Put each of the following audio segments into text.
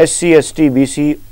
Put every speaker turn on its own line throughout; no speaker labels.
SC ST BC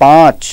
5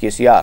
KCR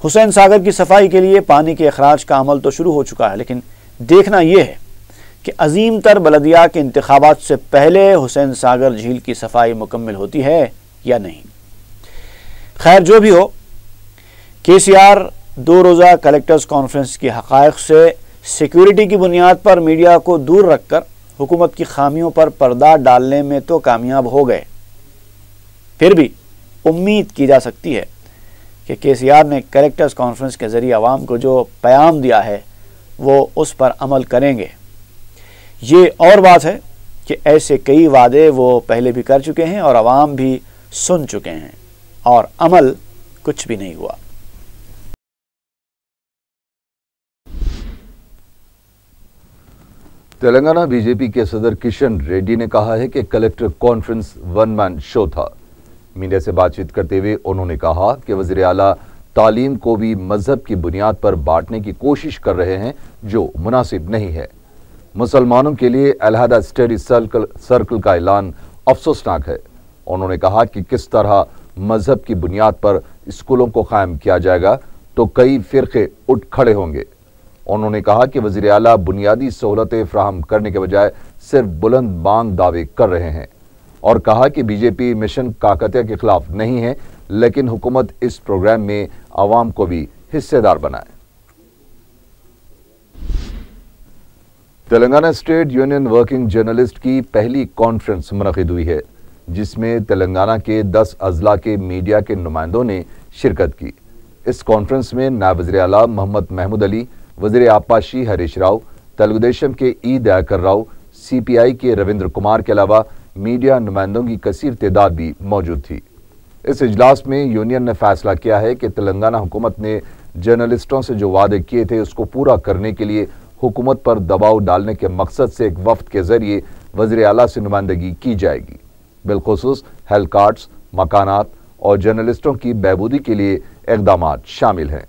Hussain Sagar کی صفائی کے لیے پانی کے اخراج کا عمل تو شروع ہو چکا ہے، لیکن دیکھنا یہ ہے کہ عظیم تر بلدیہ کے انتخابات سے پہلے حسین ساگر جھیل کی صفائی مکمل ہوتی ہے یا نہیں۔ خیر جو بھی ہو، KCR 2 روزہ کلیکٹرز کانفرنس کی حقائق سے سیکیورٹی کی بنیاد پر میڈیا کو دور رکھ کر حکومت کی خامیوں پر پردہ ڈالنے میں تو کامیاب ہو گئے، پھر بھی امید کی جا سکتی ہے کہ KCR نے کلیکٹرز کانفرنس کے ذریعے عوام کو جو پیغام دیا ہے وہ اس پر عمل کریں گے۔ یہ اور بات ہے کہ ایسے کئی وعدے وہ پہلے بھی کر چکے ہیں اور عوام بھی سن چکے ہیں، اور عمل کچھ بھی نہیں ہوا۔
تلنگانہ BJP کے صدر کشن ریڈی نے کہا ہے کہ کلیکٹر کانفرنس ون مین شو تھا۔ میڈیا سے بات چیت کرتے ہوئے انہوں نے کہا کہ وزیر اعلیٰ تعلیم کو بھی مذہب کی بنیاد پر بانٹنے کی کوشش کر رہے ہیں، جو مناسب نہیں ہے۔ مسلمانوں کے لیے علیحدہ اسٹڈی سرکل کا اعلان افسوسناک ہے۔ انہوں نے کہا کہ کس طرح مذہب کی بنیاد پر اسکولوں کو قائم کیا جائے گا تو کئی فرقے اٹھ کھڑے ہوں گے۔ انہوں نے کہا کہ وزیر اعلیٰ بنیادی سہولتیں فراہم کرنے کے بجائے صرف بلند بانگ دعوے کر رہے ہیں، اور کہا کہ BJP مشن کاکتیہ کے خلاف نہیں ہے، لیکن حکومت اس پروگرام میں عوام کو بھی حصے دار بنائے۔ Telangana state union working journalist کی پہلی کانفرنس منعقد ہوئی ہے، جس میں تلنگانہ کے 10 اضلاع کے میڈیا کے نمائندوں نے شرکت کی۔ اس کانفرنس میں نائب وزیر اعلیٰ محمد محمود علی، وزیر آبپاشی ہریش راؤ، تلگو دیشم کے دیاکر راؤ، CPI کے رویندر کمار کے علاوہ میڈیا نمائندوں کی کثیر تعداد بھی موجود تھی۔ اس اجلاس میں یونین نے فیصلہ کیا ہے کہ تلنگانہ حکومت نے جرنلسٹوں سے جو وعدے کیے تھے اس کو پورا کرنے کے لیے حکومت پر دباؤ ڈالنے کے مقصد سے ایک وفد کے ذریعے وزیر اعلیٰ سے نمائندگی کی جائے گی، بالخصوص ہیلتھ کارڈز، مکانات اور جرنلسٹوں کی بہبودی کے لیے اقدامات شامل ہیں۔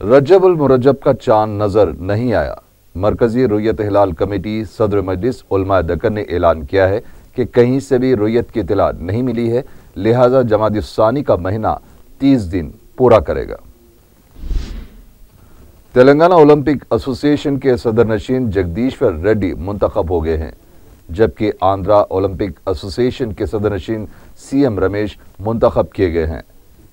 رجب المرجب کا چاند نظر نہیں آیا۔ مرکزی رؤیت ہلال کمیٹی صدر مجلس علماء دکن نے اعلان کیا ہے کہ کہیں سے بھی رؤیت کی اطلاع نہیں ملی ہے، لہٰذا جمادی الثانی کا مہینہ 30 دن پورا کرے گا۔ تلنگانہ اولمپک ایسوسی ایشن کے صدر نشین جگدیشور ریڈی منتخب ہو گئے ہیں، جبکہ آندھرا اولمپک ایسوسی ایشن کے صدر نشین CM رمیش منتخب کیے گئے ہیں۔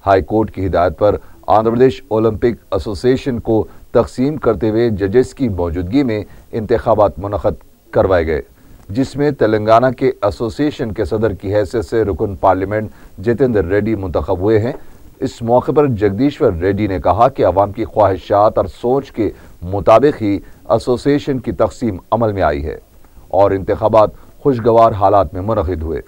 ہائی کورٹ کی ہدایت پر آندھرا پردیش اولمپک ایسوسی ایشن کو تقسیم کرتے ہوئے ججز کی موجودگی میں انتخابات منعقد کروائے گئے، جس میں تلنگانہ کے ایسوسی ایشن کے صدر کی حیثیت سے رکن پارلیمنٹ جتیندر ریڈی منتخب ہوئے ہیں۔ اس موقع پر جگدیشور ریڈی نے کہا کہ عوام کی خواہشات اور سوچ کے مطابق ہی ایسوسی ایشن کی تقسیم عمل میں آئی ہے اور انتخابات خوشگوار حالات میں منعقد ہوئے۔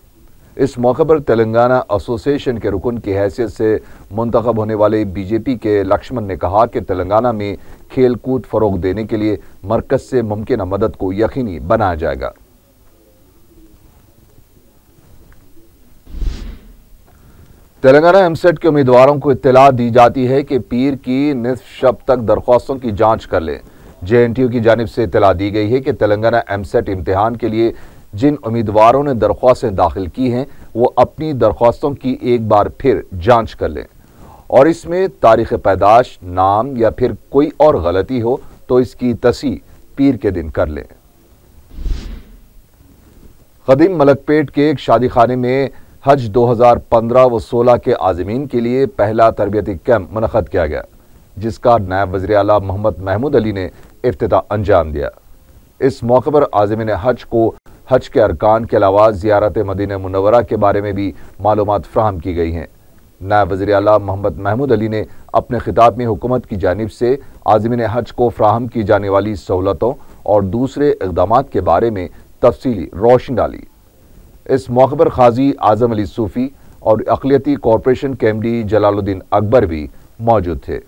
اس موقع پر تلنگانہ ایسوسی ایشن کے رکن کی حیثیت سے منتخب ہونے والے BJP کے لکشمن نے کہا کہ تلنگانہ میں کھیل کود فروغ دینے کے لیے مرکز سے ممکنہ مدد کو یقینی بنایا جائے گا۔ تلنگانہ MSET کے امیدواروں کو اطلاع دی جاتی ہے کہ پیر کی نصف شب تک درخواستوں کی جانچ کر لیں۔ JNTU کی جانب سے اطلاع دی گئی ہے کہ تلنگانہ MSET امتحان کے لیے جن امیدواروں نے درخواستیں داخل کی ہیں وہ اپنی درخواستوں کی ایک بار پھر جانچ کر لیں، اور اس میں تاریخ پیدائش، نام یا پھر کوئی اور غلطی ہو تو اس کی تصحیح پیر کے دن کر لیں۔ قدیم ملک پیٹ کے ایک شادی خانے میں حج 2015 و 16 کے عازمین کے لیے پہلا تربیتی کیمپ منعقد کیا گیا، جس کا نائب وزیر اعلیٰ محمد محمود علی نے افتتاح انجام دیا۔ اس موقع پر عازمین حج کو حج کے ارکان کے علاوہ زیارت مدینہ منورہ کے بارے میں بھی معلومات فراہم کی گئی ہیں۔ نائب وزیر اعلیٰ محمد محمود علی نے اپنے خطاب میں حکومت کی جانب سے عازمین حج کو فراہم کی جانے والی سہولتوں اور دوسرے اقدامات کے بارے میں تفصیلی روشنی ڈالی۔ اس موقع پر قاضی اعظم علی صوفی اور اقلیتی کارپوریشن کے MD جلال الدین اکبر بھی موجود تھے۔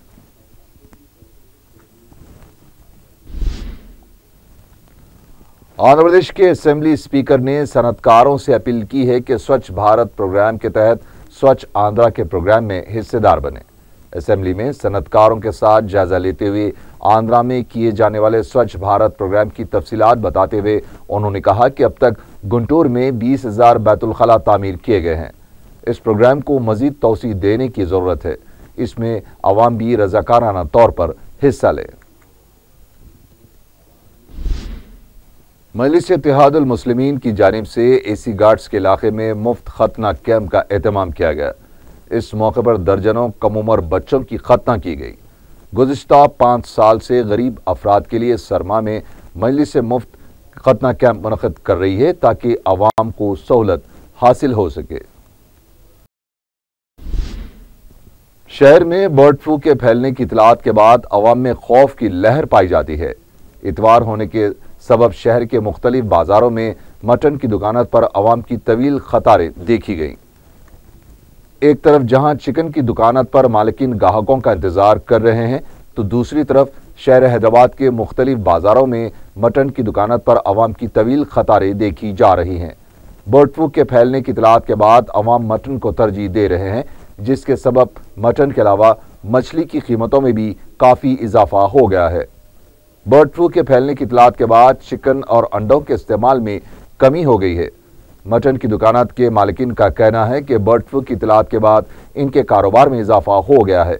آندھرا پردیش کے اسمبلی اسپیکر نے صنعتکاروں سے اپیل کی ہے کہ سوچھ بھارت پروگرام کے تحت سوچھ آندھرا کے پروگرام میں حصے دار بنیں۔ اسمبلی میں صنعتکاروں کے ساتھ جائزہ لیتے ہوئے آندھرا میں کیے جانے والے سوچھ بھارت پروگرام کی تفصیلات بتاتے ہوئے انہوں نے کہا کہ اب تک گنٹور میں 20,000 بیت الخلاء تعمیر کیے گئے ہیں۔ اس پروگرام کو مزید توسیع دینے کی ضرورت ہے۔ اس میں عوام بھی رضاکارانہ طور پر حصہ لیں۔ مجلس اتحاد المسلمین کی جانب سے اے سی گارڈز کے علاقے میں مفت ختنہ کیمپ کا اہتمام کیا گیا۔ اس موقع پر درجنوں کم عمر بچوں کی ختنہ کی گئی۔ گزشتہ 5 سال سے غریب افراد کے لیے سرما میں مجلس سے مفت ختنہ کیمپ منعقد کر رہی ہے تاکہ عوام کو سہولت حاصل ہو سکے۔ شہر میں برڈ فلو کے پھیلنے کی اطلاعات کے بعد عوام میں خوف کی لہر پائی جاتی ہے۔ اتوار ہونے کے سبب شہر کے مختلف بازاروں میں مٹن کی دکانات پر عوام کی طویل قطاریں دیکھی گئیں۔ ایک طرف جہاں چکن کی دکانات پر مالکین گاہکوں کا انتظار کر رہے ہیں تو دوسری طرف شہر حیدرآباد کے مختلف بازاروں میں مٹن کی دکانات پر عوام کی طویل قطاریں دیکھی جا رہی ہیں۔ برڈ فلو کے پھیلنے کی اطلاعات کے بعد عوام مٹن کو ترجیح دے رہے ہیں، جس کے سبب مٹن کے علاوہ مچھلی کی قیمتوں میں بھی کافی اضافہ ہو گیا ہے۔ برڈ فلو کے پھیلنے کی اطلاعات کے بعد چکن اور انڈوں کے استعمال میں کمی ہو گئی ہے۔ مٹن کی دکانات کے مالکین کا کہنا ہے کہ برڈ فلو کی اطلاعات کے بعد ان کے کاروبار میں اضافہ ہو گیا ہے۔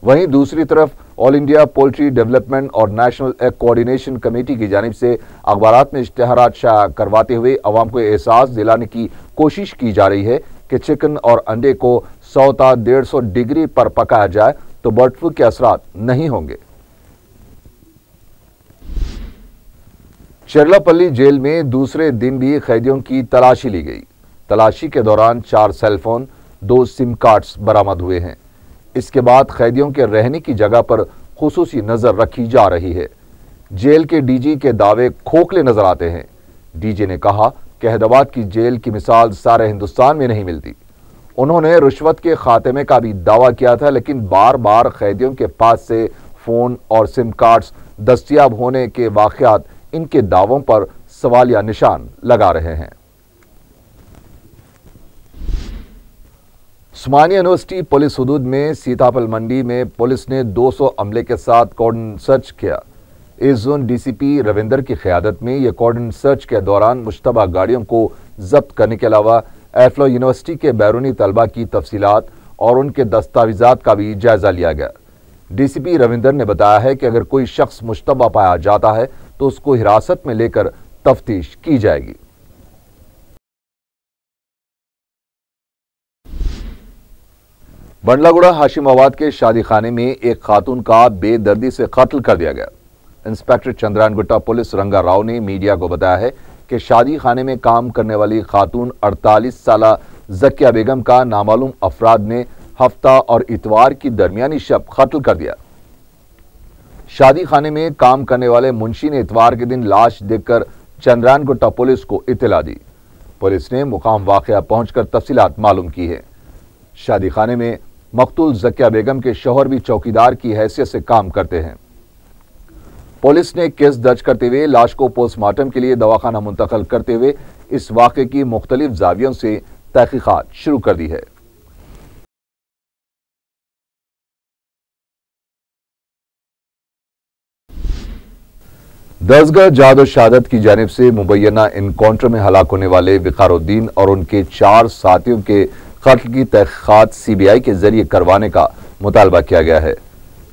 وہیں دوسری طرف آل انڈیا پولٹری ڈیولپمنٹ اور نیشنل ایگ کوآرڈینیشن کمیٹی کی جانب سے اخبارات میں اشتہارات شائع کرواتے ہوئے عوام کو احساس دلانے کی کوشش کی جا رہی ہے کہ چکن اور انڈے کو 100 تا 150 ڈگری پر پکایا جائے تو برڈ فلو کے اثرات نہیں ہوں گے۔ چرلاپلی جیل میں دوسرے دن بھی قیدیوں کی تلاشی لی گئی۔ تلاشی کے دوران 4 سیل فون، 2 سم کارڈز برآمد ہوئے ہیں۔ اس کے بعد قیدیوں کے رہنے کی جگہ پر خصوصی نظر رکھی جا رہی ہے۔ جیل کے ڈی جی کے دعوے کھوکھلے نظر آتے ہیں۔ ڈی جی نے کہا کہ حیدرآباد کی جیل کی مثال سارے ہندوستان میں نہیں ملتی۔ انہوں نے رشوت کے خاتمے کا بھی دعویٰ کیا تھا، لیکن بار بار قیدیوں کے پاس سے فون اور سم کارڈز دستیاب ہونے کے واقعات ان کے دعووں پر سوالیہ نشان لگا رہے ہیں۔ عثمانیہ یونیورسٹی پولیس حدود میں سیتاپل منڈی میں پولیس نے 200 عملے کے ساتھ کارڈن سرچ کیا۔ ایس زون ڈی سی پی رویندر کی قیادت میں یہ کارڈن سرچ کے دوران مشتبہ گاڑیوں کو ضبط کرنے کے علاوہ ایفلو یونیورسٹی کے بیرونی طلبہ کی تفصیلات اور ان کے دستاویزات کا بھی جائزہ لیا گیا۔ ڈی سی پی رویندر نے بتایا ہے کہ اگر کوئی شخص مشتبہ پایا جاتا ہے تو اس کو حراست میں لے کر تفتیش کی جائے گی۔ بنڈلا گڑھا ہاشم آباد کے شادی خانے میں ایک خاتون کا بے دردی سے قتل کر دیا گیا۔ انسپیکٹر چندران گٹا پولیس رنگا راؤ نے میڈیا کو بتایا ہے کہ شادی خانے میں کام کرنے والی خاتون 48 سالہ زکیہ بیگم کا نامعلوم افراد نے ہفتہ اور اتوار کی درمیانی شب قتل کر دیا۔ شادی خانے میں کام کرنے والے منشی نے اتوار کے دن لاش دیکھ کر چندران گٹا پولیس کو اطلاع دی۔ پولیس نے مقام واقعہ پہنچ کر تفصیلات معلوم کی ہے۔ شادی خانے میں مقتول زکیہ بیگم کے شوہر بھی چوکیدار کی حیثیت سے کام کرتے ہیں۔ پولیس نے کیس درج کرتے ہوئے لاش کو پوسٹ مارٹم کے لیے دواخانہ منتقل کرتے ہوئے اس واقعے کی مختلف زاویوں سے تحقیقات شروع کر دی ہے۔ درسگاہ جہاد و شہادت کی جانب سے مبینہ انکاؤنٹر میں ہلاک ہونے والے وقار الدین اور ان کے 4 ساتھیوں کے قتل کی تحقیقات سی بی آئی کے ذریعے کروانے کا مطالبہ کیا گیا ہے۔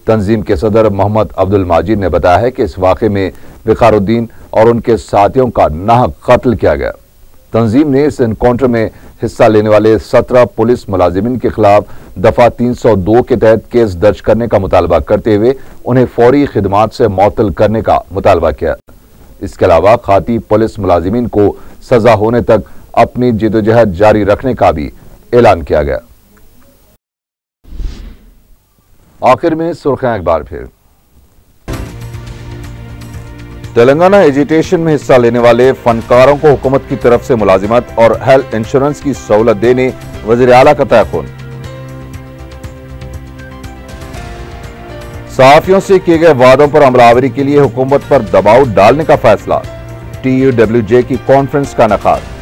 تنظیم کے صدر محمد عبد الماجد نے بتایا ہے کہ اس واقعے میں وقار الدین اور ان کے ساتھیوں کا ناحق قتل کیا گیا۔ تنظیم نے اس انکاؤنٹر میں حصہ لینے والے 17 پولیس ملازمین کے خلاف دفعہ 302 کے تحت کیس درج کرنے کا مطالبہ کرتے ہوئے انہیں فوری خدمات سے معطل کرنے کا مطالبہ کیا۔ اس کے علاوہ خاطی پولیس ملازمین کو سزا ہونے تک اپنی جدوجہد جاری رکھنے کا بھی اعلان کیا گیا۔ آخر میں سرخیاں ایک بار پھر۔ تلنگانہ ایجیٹیشن میں حصہ لینے والے فنکاروں کو حکومت کی طرف سے ملازمت اور ہیلتھ انشورنس کی سہولت دینے وزیر اعلیٰ کا تیقن۔ صحافیوں سے کیے گئے وعدوں پر عمل آوری کے لیے حکومت پر دباؤ ڈالنے کا فیصلہ، ٹی یو ڈبلیو جے کی کانفرنس کا انعقاد۔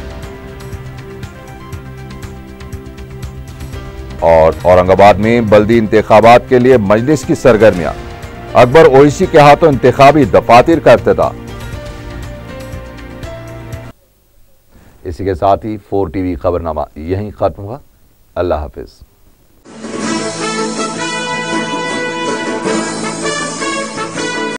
اور اورنگ آباد میں بلدی انتخابات کے لیے مجلس کی سرگرمیاں، اکبر اویسی کے ہاتھوں انتخابی دفاتر کا افتتاح۔ اسی کے ساتھ ہی 4 ٹی وی خبرنامہ یہیں ختم ہوا۔ اللہ حافظ.